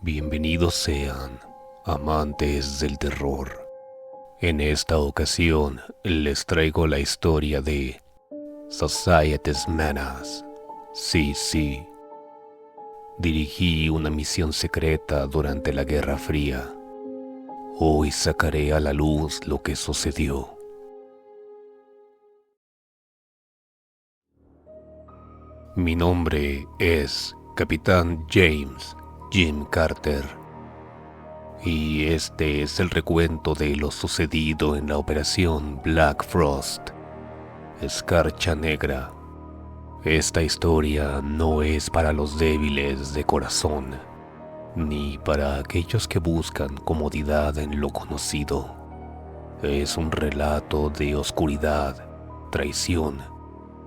Bienvenidos sean, amantes del terror. En esta ocasión les traigo la historia de Society's Menace. Sí. Dirigí una misión secreta durante la Guerra Fría. Hoy sacaré a la luz lo que sucedió. Mi nombre es Capitán James Jim Carter, y este es el recuento de lo sucedido en la Operación Black Frost, Escarcha Negra. Esta historia no es para los débiles de corazón, ni para aquellos que buscan comodidad en lo conocido. Es un relato de oscuridad, traición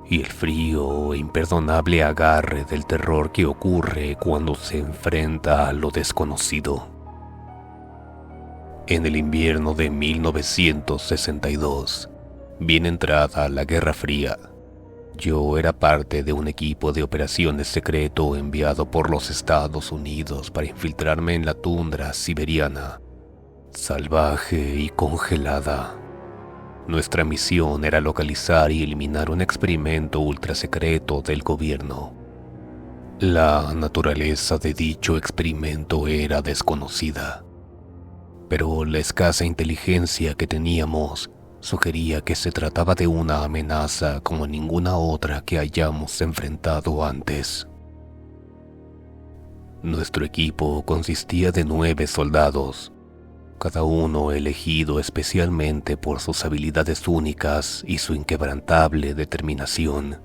y el frío e imperdonable agarre del terror que ocurre cuando se enfrenta a lo desconocido. En el invierno de 1962, bien entrada la Guerra Fría, yo era parte de un equipo de operaciones secreto enviado por los Estados Unidos para infiltrarme en la tundra siberiana, salvaje y congelada. Nuestra misión era localizar y eliminar un experimento ultrasecreto del gobierno. La naturaleza de dicho experimento era desconocida, pero la escasa inteligencia que teníamos sugería que se trataba de una amenaza como ninguna otra que hayamos enfrentado antes. Nuestro equipo consistía de 9 soldados, cada uno elegido especialmente por sus habilidades únicas y su inquebrantable determinación.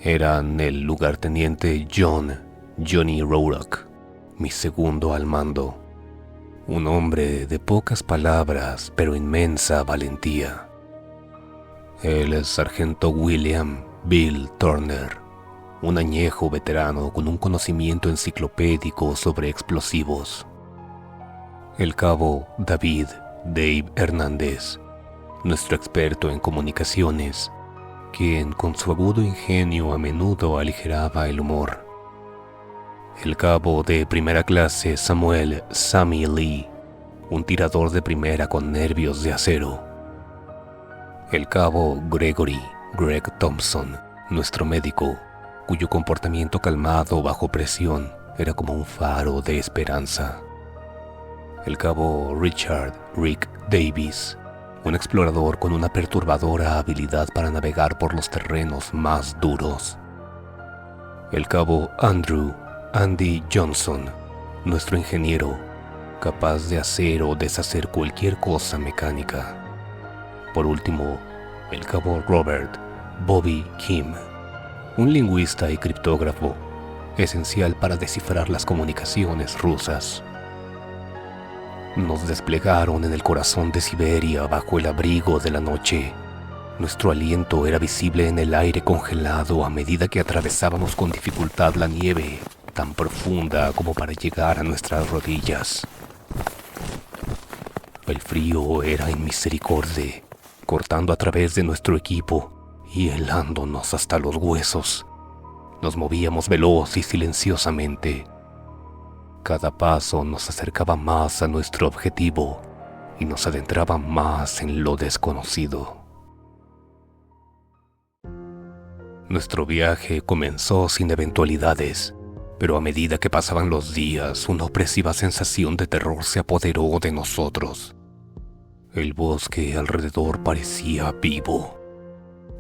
Eran el lugarteniente Johnny Rourke, mi segundo al mando, un hombre de pocas palabras pero inmensa valentía. El sargento William Bill Turner, un añejo veterano con un conocimiento enciclopédico sobre explosivos. El cabo Dave Hernández, nuestro experto en comunicaciones, quien con su agudo ingenio a menudo aligeraba el humor. El cabo de primera clase Sammy Lee, un tirador de primera con nervios de acero. El cabo Greg Thompson, nuestro médico, cuyo comportamiento calmado bajo presión era como un faro de esperanza. El cabo Rick Davis, un explorador con una perturbadora habilidad para navegar por los terrenos más duros. El cabo Andy Johnson, nuestro ingeniero, capaz de hacer o deshacer cualquier cosa mecánica. Por último, el cabo Robert Bobby Kim, un lingüista y criptógrafo, esencial para descifrar las comunicaciones rusas. Nos desplegaron en el corazón de Siberia bajo el abrigo de la noche. Nuestro aliento era visible en el aire congelado a medida que atravesábamos con dificultad la nieve, tan profunda como para llegar a nuestras rodillas. El frío era inmisericordia, cortando a través de nuestro equipo y helándonos hasta los huesos. Nos movíamos veloz y silenciosamente. Cada paso nos acercaba más a nuestro objetivo y nos adentraba más en lo desconocido. Nuestro viaje comenzó sin eventualidades, pero a medida que pasaban los días, una opresiva sensación de terror se apoderó de nosotros. El bosque alrededor parecía vivo.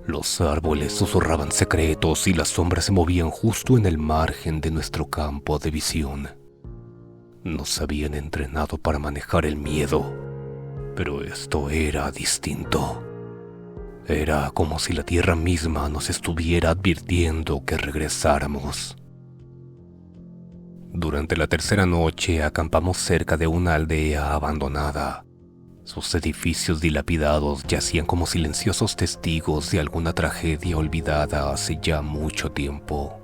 Los árboles susurraban secretos y las sombras se movían justo en el margen de nuestro campo de visión. Nos habían entrenado para manejar el miedo, pero esto era distinto. Era como si la tierra misma nos estuviera advirtiendo que regresáramos. Durante la tercera noche acampamos cerca de una aldea abandonada. Sus edificios dilapidados yacían como silenciosos testigos de alguna tragedia olvidada hace ya mucho tiempo.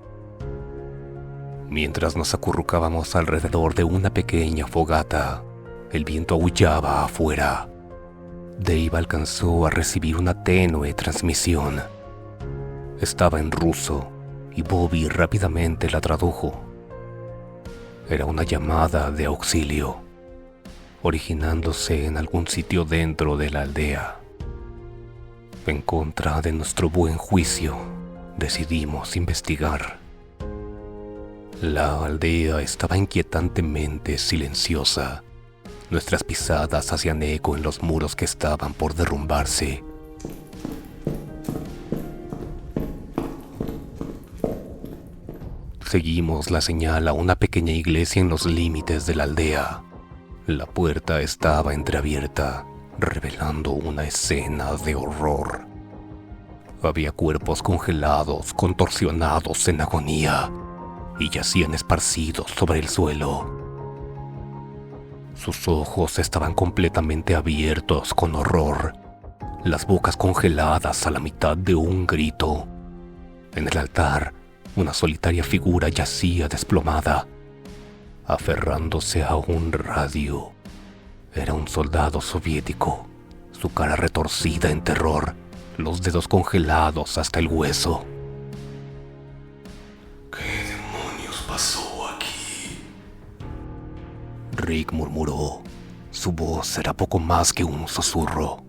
Mientras nos acurrucábamos alrededor de una pequeña fogata, el viento aullaba afuera. Dave alcanzó a recibir una tenue transmisión. Estaba en ruso y Bobby rápidamente la tradujo. Era una llamada de auxilio, originándose en algún sitio dentro de la aldea. En contra de nuestro buen juicio, decidimos investigar. La aldea estaba inquietantemente silenciosa. Nuestras pisadas hacían eco en los muros que estaban por derrumbarse. Seguimos la señal a una pequeña iglesia en los límites de la aldea. La puerta estaba entreabierta, revelando una escena de horror. Había cuerpos congelados, contorsionados en agonía, y yacían esparcidos sobre el suelo. Sus ojos estaban completamente abiertos con horror, las bocas congeladas a la mitad de un grito. En el altar, una solitaria figura yacía desplomada, aferrándose a un radio. Era un soldado soviético, su cara retorcida en terror, los dedos congelados hasta el hueso. ¿Qué demonios pasó aquí? Rick murmuró. Su voz era poco más que un susurro.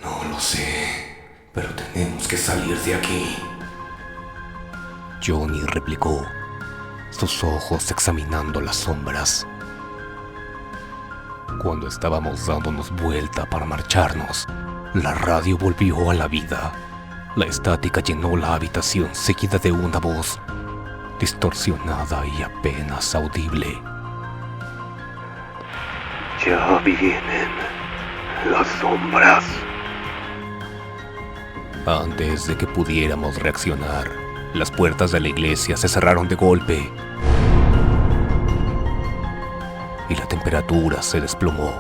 No lo sé, pero tenemos que salir de aquí. Johnny replicó, sus ojos examinando las sombras. Cuando estábamos dándonos vuelta para marcharnos, la radio volvió a la vida. La estática llenó la habitación seguida de una voz, distorsionada y apenas audible. Ya vienen las sombras. Antes de que pudiéramos reaccionar, las puertas de la iglesia se cerraron de golpe y la temperatura se desplomó.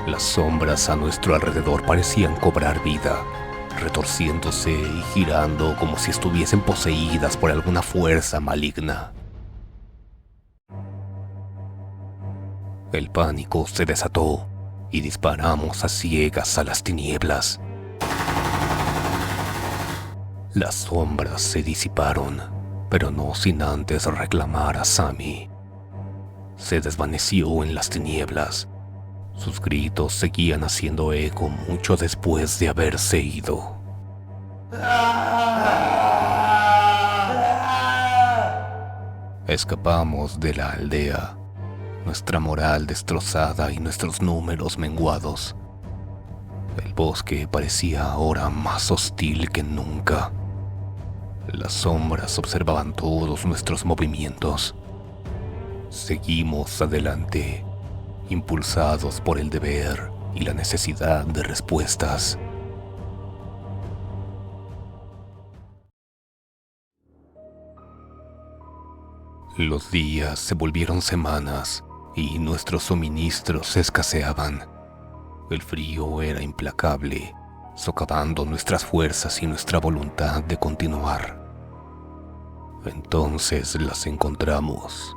Las sombras a nuestro alrededor parecían cobrar vida, retorciéndose y girando como si estuviesen poseídas por alguna fuerza maligna. El pánico se desató y disparamos a ciegas a las tinieblas. Las sombras se disiparon, pero no sin antes reclamar a Sammy. Se desvaneció en las tinieblas. Sus gritos seguían haciendo eco mucho después de haberse ido. Escapamos de la aldea, nuestra moral destrozada y nuestros números menguados. El bosque parecía ahora más hostil que nunca. Las sombras observaban todos nuestros movimientos. Seguimos adelante, impulsados por el deber y la necesidad de respuestas. Los días se volvieron semanas y nuestros suministros escaseaban. El frío era implacable, socavando nuestras fuerzas y nuestra voluntad de continuar. Entonces las encontramos,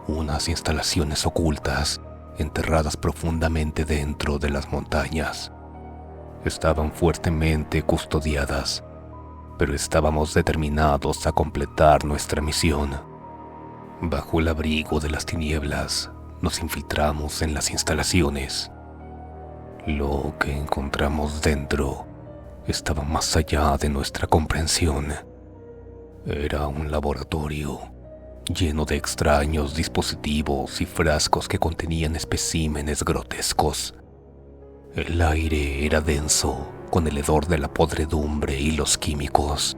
unas instalaciones ocultas, enterradas profundamente dentro de las montañas. Estaban fuertemente custodiadas, pero estábamos determinados a completar nuestra misión. Bajo el abrigo de las tinieblas, nos infiltramos en las instalaciones. Lo que encontramos dentro estaba más allá de nuestra comprensión. Era un laboratorio lleno de extraños dispositivos y frascos que contenían especímenes grotescos. El aire era denso, con el hedor de la podredumbre y los químicos.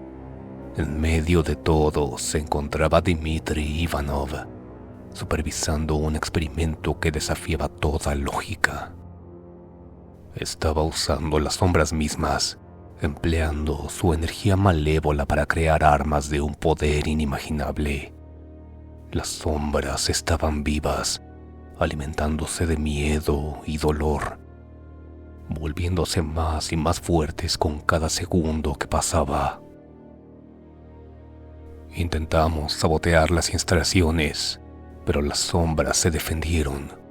En medio de todo se encontraba Dmitry Ivanov, supervisando un experimento que desafiaba toda lógica. Estaba usando las sombras mismas, empleando su energía malévola para crear armas de un poder inimaginable. Las sombras estaban vivas, alimentándose de miedo y dolor, volviéndose más y más fuertes con cada segundo que pasaba. Intentamos sabotear las instalaciones, pero las sombras se defendieron.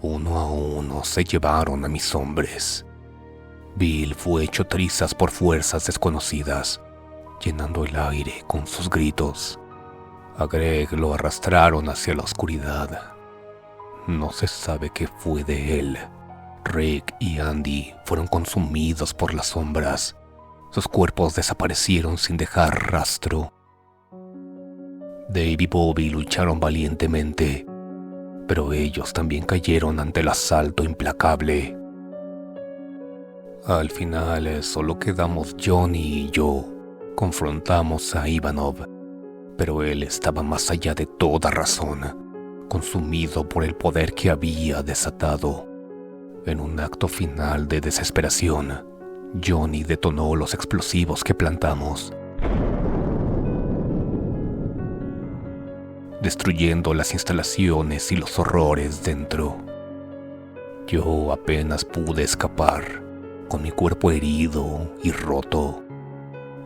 Uno a uno se llevaron a mis hombres. Bill fue hecho trizas por fuerzas desconocidas, llenando el aire con sus gritos. A Greg lo arrastraron hacia la oscuridad. No se sabe qué fue de él. Rick y Andy fueron consumidos por las sombras. Sus cuerpos desaparecieron sin dejar rastro. Dave y Bobby lucharon valientemente, pero ellos también cayeron ante el asalto implacable. Al final solo quedamos Johnny y yo. Confrontamos a Ivanov, pero él estaba más allá de toda razón, consumido por el poder que había desatado. En un acto final de desesperación, Johnny detonó los explosivos que plantamos, destruyendo las instalaciones y los horrores dentro. Yo apenas pude escapar, con mi cuerpo herido y roto.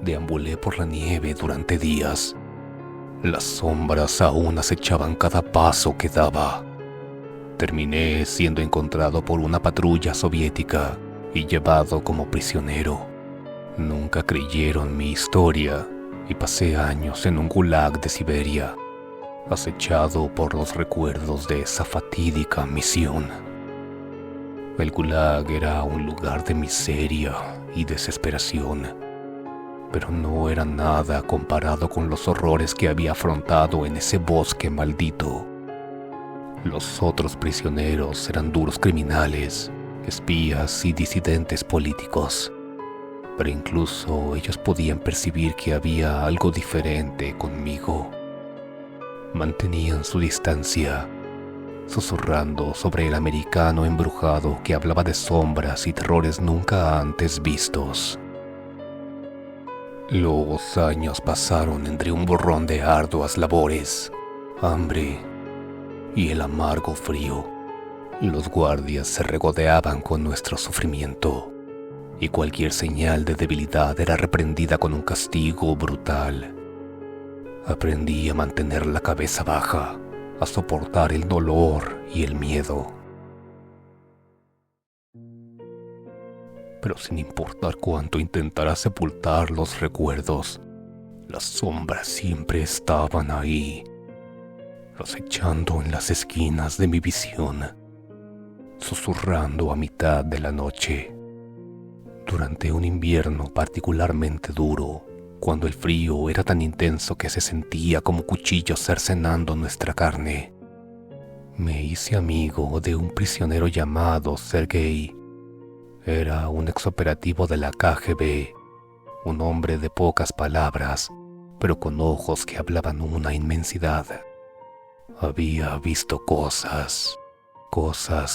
Deambulé por la nieve durante días. Las sombras aún acechaban cada paso que daba. Terminé siendo encontrado por una patrulla soviética y llevado como prisionero. Nunca creyeron mi historia y pasé años en un gulag de Siberia, acechado por los recuerdos de esa fatídica misión. El gulag era un lugar de miseria y desesperación, pero no era nada comparado con los horrores que había afrontado en ese bosque maldito. Los otros prisioneros eran duros criminales, espías y disidentes políticos, pero incluso ellos podían percibir que había algo diferente conmigo. Mantenían su distancia, susurrando sobre el americano embrujado que hablaba de sombras y terrores nunca antes vistos. Los años pasaron entre un borrón de arduas labores, hambre y el amargo frío. Los guardias se regodeaban con nuestro sufrimiento, y cualquier señal de debilidad era reprendida con un castigo brutal. Aprendí a mantener la cabeza baja, a soportar el dolor y el miedo. Pero sin importar cuánto intentara sepultar los recuerdos, las sombras siempre estaban ahí, acechando en las esquinas de mi visión, susurrando a mitad de la noche. Durante un invierno particularmente duro, cuando el frío era tan intenso que se sentía como cuchillos cercenando nuestra carne, me hice amigo de un prisionero llamado Sergei. Era un exoperativo de la KGB, un hombre de pocas palabras, pero con ojos que hablaban una inmensidad. Había visto cosas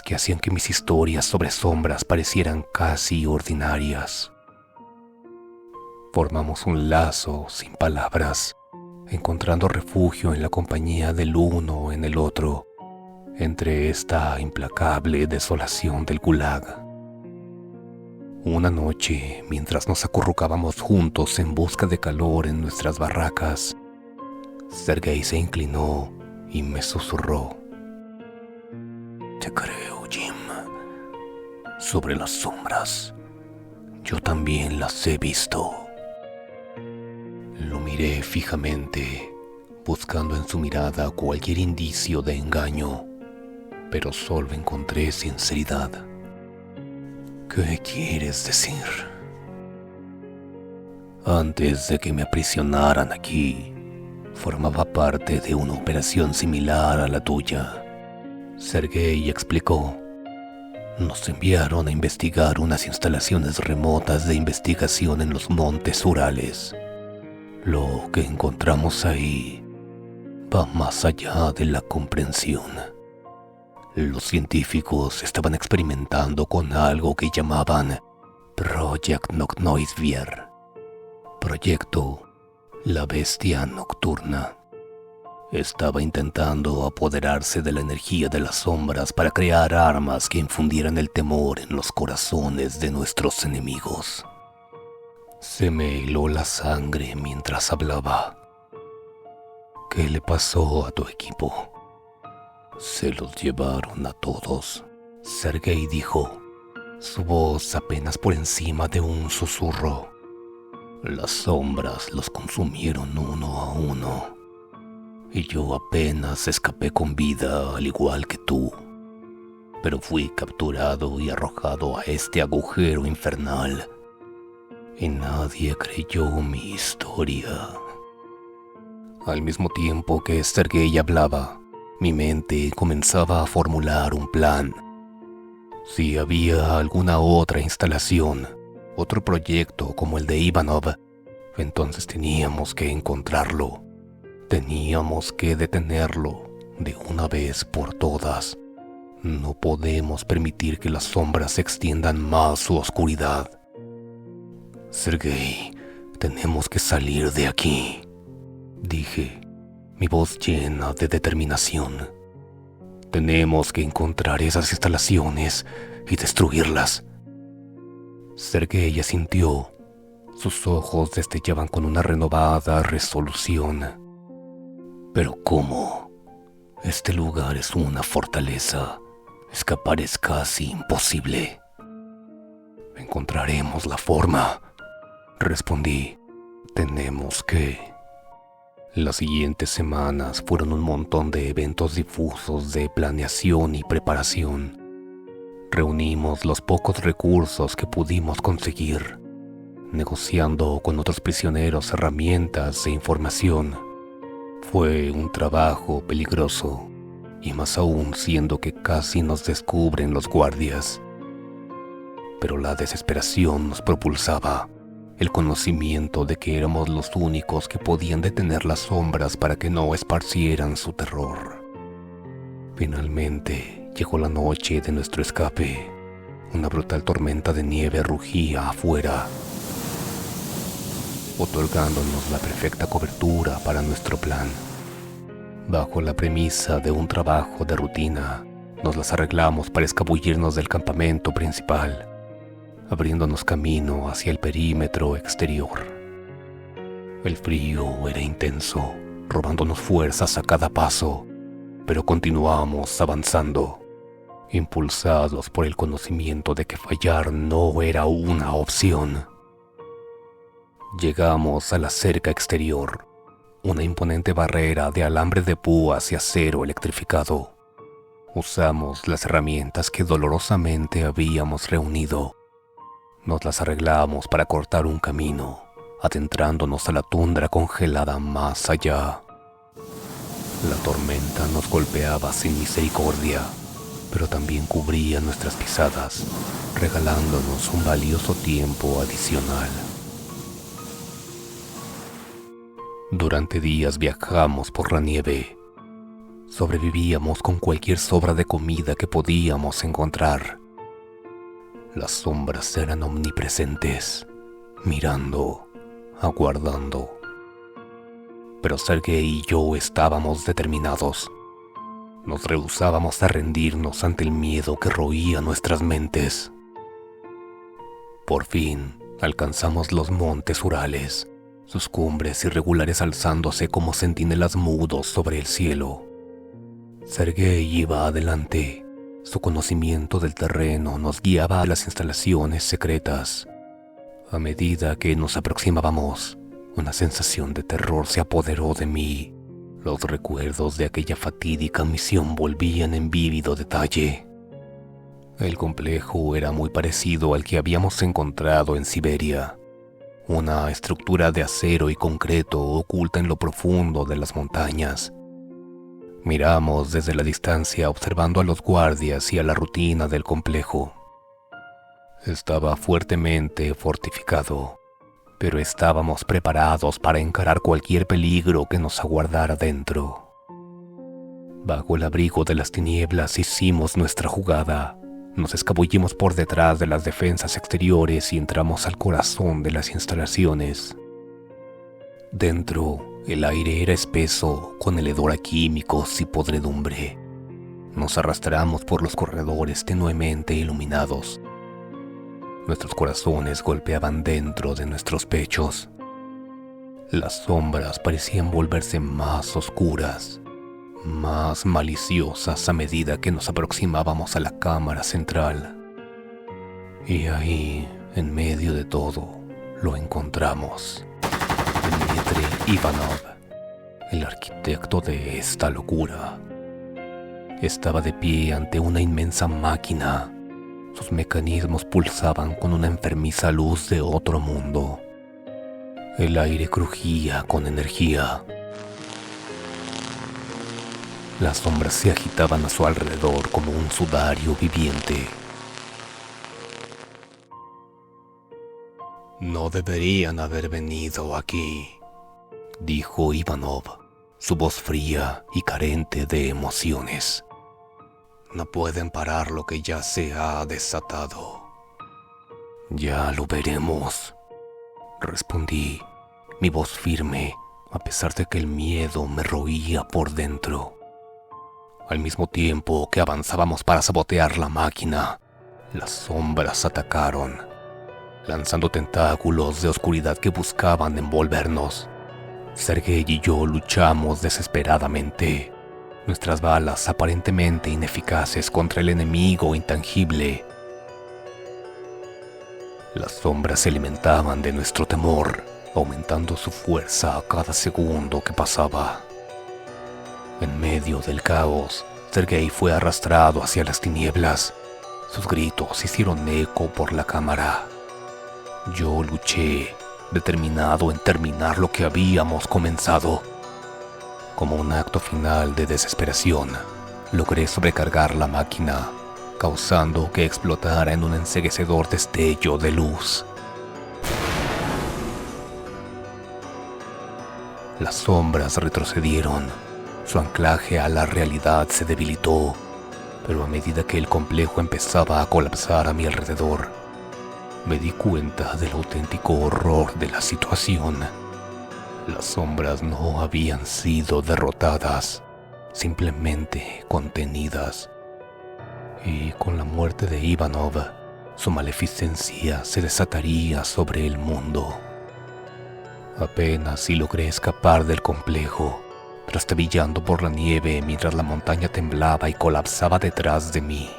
que hacían que mis historias sobre sombras parecieran casi ordinarias. Formamos un lazo sin palabras, encontrando refugio en la compañía del uno en el otro, entre esta implacable desolación del gulag. Una noche, mientras nos acurrucábamos juntos en busca de calor en nuestras barracas, Sergei se inclinó y me susurró: «Te creo, Jim. Sobre las sombras, yo también las he visto». Lo miré fijamente, buscando en su mirada cualquier indicio de engaño, pero solo encontré sinceridad. «¿Qué quieres decir?» «Antes de que me aprisionaran aquí, formaba parte de una operación similar a la tuya», Sergei explicó. «Nos enviaron a investigar unas instalaciones remotas de investigación en los montes Urales. Lo que encontramos ahí va más allá de la comprensión. Los científicos estaban experimentando con algo que llamaban Project Nocnoisvier, Proyecto La Bestia Nocturna. Estaba intentando apoderarse de la energía de las sombras para crear armas que infundieran el temor en los corazones de nuestros enemigos». Se me heló la sangre mientras hablaba. «¿Qué le pasó a tu equipo?» «Se los llevaron a todos», Sergei dijo, su voz apenas por encima de un susurro. «Las sombras los consumieron uno a uno. y yo apenas escapé con vida al igual que tú. Pero fui capturado y arrojado a este agujero infernal. Y nadie creyó mi historia. Al mismo tiempo que Sergei hablaba, mi mente comenzaba a formular un plan. Si había alguna otra instalación, otro proyecto como el de Ivanov, entonces teníamos que encontrarlo. Teníamos que detenerlo de una vez por todas. No podemos permitir que las sombras extiendan más su oscuridad. Sergei, tenemos que salir de aquí, dije, mi voz llena de determinación. Tenemos que encontrar esas instalaciones y destruirlas. Sergei asintió. Sus ojos destellaban con una renovada resolución. ¿Pero cómo? Este lugar es una fortaleza. Escapar es casi imposible. Encontraremos la forma, respondí. Tenemos que... Las siguientes semanas fueron un montón de eventos difusos de planeación y preparación. Reunimos los pocos recursos que pudimos conseguir, negociando con otros prisioneros herramientas e información. Fue un trabajo peligroso, y más aún siendo que casi nos descubren los guardias. Pero la desesperación nos propulsaba, el conocimiento de que éramos los únicos que podían detener las sombras para que no esparcieran su terror. Finalmente llegó la noche de nuestro escape. Una brutal tormenta de nieve rugía afuera, otorgándonos la perfecta cobertura para nuestro plan. Bajo la premisa de un trabajo de rutina, nos las arreglamos para escabullirnos del campamento principal, abriéndonos camino hacia el perímetro exterior. El frío era intenso, robándonos fuerzas a cada paso, pero continuamos avanzando, impulsados por el conocimiento de que fallar no era una opción. Llegamos a la cerca exterior, una imponente barrera de alambre de púas y acero electrificado. Usamos las herramientas que dolorosamente habíamos reunido. Nos las arreglamos para cortar un camino, adentrándonos a la tundra congelada más allá. La tormenta nos golpeaba sin misericordia, pero también cubría nuestras pisadas, regalándonos un valioso tiempo adicional. Durante días viajamos por la nieve. Sobrevivíamos con cualquier sobra de comida que podíamos encontrar. Las sombras eran omnipresentes, mirando, aguardando. Pero Sergei y yo estábamos determinados. Nos rehusábamos a rendirnos ante el miedo que roía nuestras mentes. Por fin alcanzamos los montes Urales, sus cumbres irregulares alzándose como centinelas mudos sobre el cielo. Sergei iba adelante. Su conocimiento del terreno nos guiaba a las instalaciones secretas. A medida que nos aproximábamos, una sensación de terror se apoderó de mí. Los recuerdos de aquella fatídica misión volvían en vívido detalle. El complejo era muy parecido al que habíamos encontrado en Siberia. Una estructura de acero y concreto oculta en lo profundo de las montañas. Miramos desde la distancia observando a los guardias y a la rutina del complejo. Estaba fuertemente fortificado, pero estábamos preparados para encarar cualquier peligro que nos aguardara dentro. Bajo el abrigo de las tinieblas hicimos nuestra jugada. Nos escabullimos por detrás de las defensas exteriores y entramos al corazón de las instalaciones. Dentro, el aire era espeso, con el hedor a químicos y podredumbre. Nos arrastramos por los corredores tenuemente iluminados. Nuestros corazones golpeaban dentro de nuestros pechos. Las sombras parecían volverse más oscuras, más maliciosas a medida que nos aproximábamos a la cámara central. Y ahí, en medio de todo, lo encontramos. Dmitri Ivanov, el arquitecto de esta locura. Estaba de pie ante una inmensa máquina. Sus mecanismos pulsaban con una enfermiza luz de otro mundo. El aire crujía con energía. Las sombras se agitaban a su alrededor como un sudario viviente. No deberían haber venido aquí, dijo Ivanov, su voz fría y carente de emociones. No pueden parar lo que ya se ha desatado. Ya lo veremos, respondí, mi voz firme, a pesar de que el miedo me roía por dentro. Al mismo tiempo que avanzábamos para sabotear la máquina, las sombras atacaron, lanzando tentáculos de oscuridad que buscaban envolvernos. Sergei y yo luchamos desesperadamente, nuestras balas aparentemente ineficaces contra el enemigo intangible. Las sombras se alimentaban de nuestro temor, aumentando su fuerza a cada segundo que pasaba. En medio del caos, Sergei fue arrastrado hacia las tinieblas. Sus gritos hicieron eco por la cámara. Yo luché, determinado en terminar lo que habíamos comenzado. Como un acto final de desesperación, logré sobrecargar la máquina, causando que explotara en un enceguecedor destello de luz. Las sombras retrocedieron. Su anclaje a la realidad se debilitó, pero a medida que el complejo empezaba a colapsar a mi alrededor, me di cuenta del auténtico horror de la situación. Las sombras no habían sido derrotadas, simplemente contenidas. Y con la muerte de Ivanov, su maleficencia se desataría sobre el mundo. Apenas si logré escapar del complejo, trastabillando por la nieve mientras la montaña temblaba y colapsaba detrás de mí.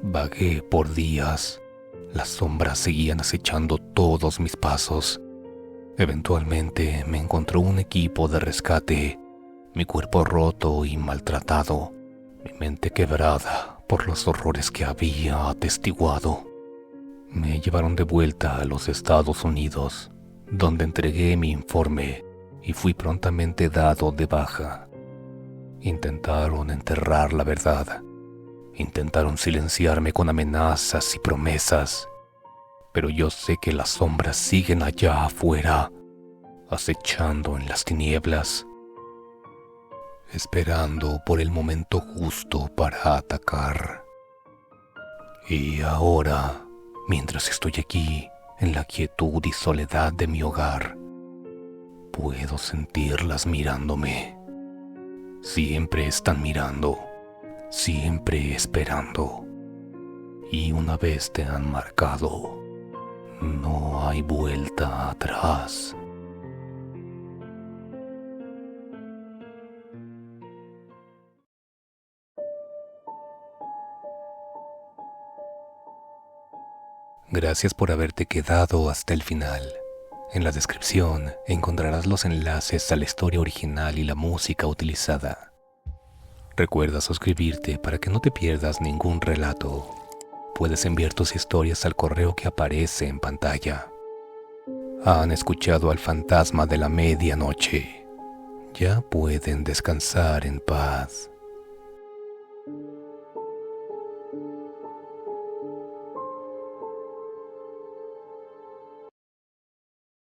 Vagué por días. Las sombras seguían acechando todos mis pasos. Eventualmente me encontró un equipo de rescate, mi cuerpo roto y maltratado, mi mente quebrada por los horrores que había atestiguado. Me llevaron de vuelta a los Estados Unidos, donde entregué mi informe y fui prontamente dado de baja. Intentaron enterrar la verdad. Intentaron silenciarme con amenazas y promesas, pero yo sé que las sombras siguen allá afuera, acechando en las tinieblas, esperando por el momento justo para atacar. Y ahora, mientras estoy aquí, en la quietud y soledad de mi hogar, puedo sentirlas mirándome. Siempre están mirando, siempre esperando. Y una vez te han marcado, no hay vuelta atrás. Gracias por haberte quedado hasta el final. En la descripción encontrarás los enlaces a la historia original y la música utilizada. Recuerda suscribirte para que no te pierdas ningún relato. Puedes enviar tus historias al correo que aparece en pantalla. Han escuchado al fantasma de la medianoche. Ya pueden descansar en paz.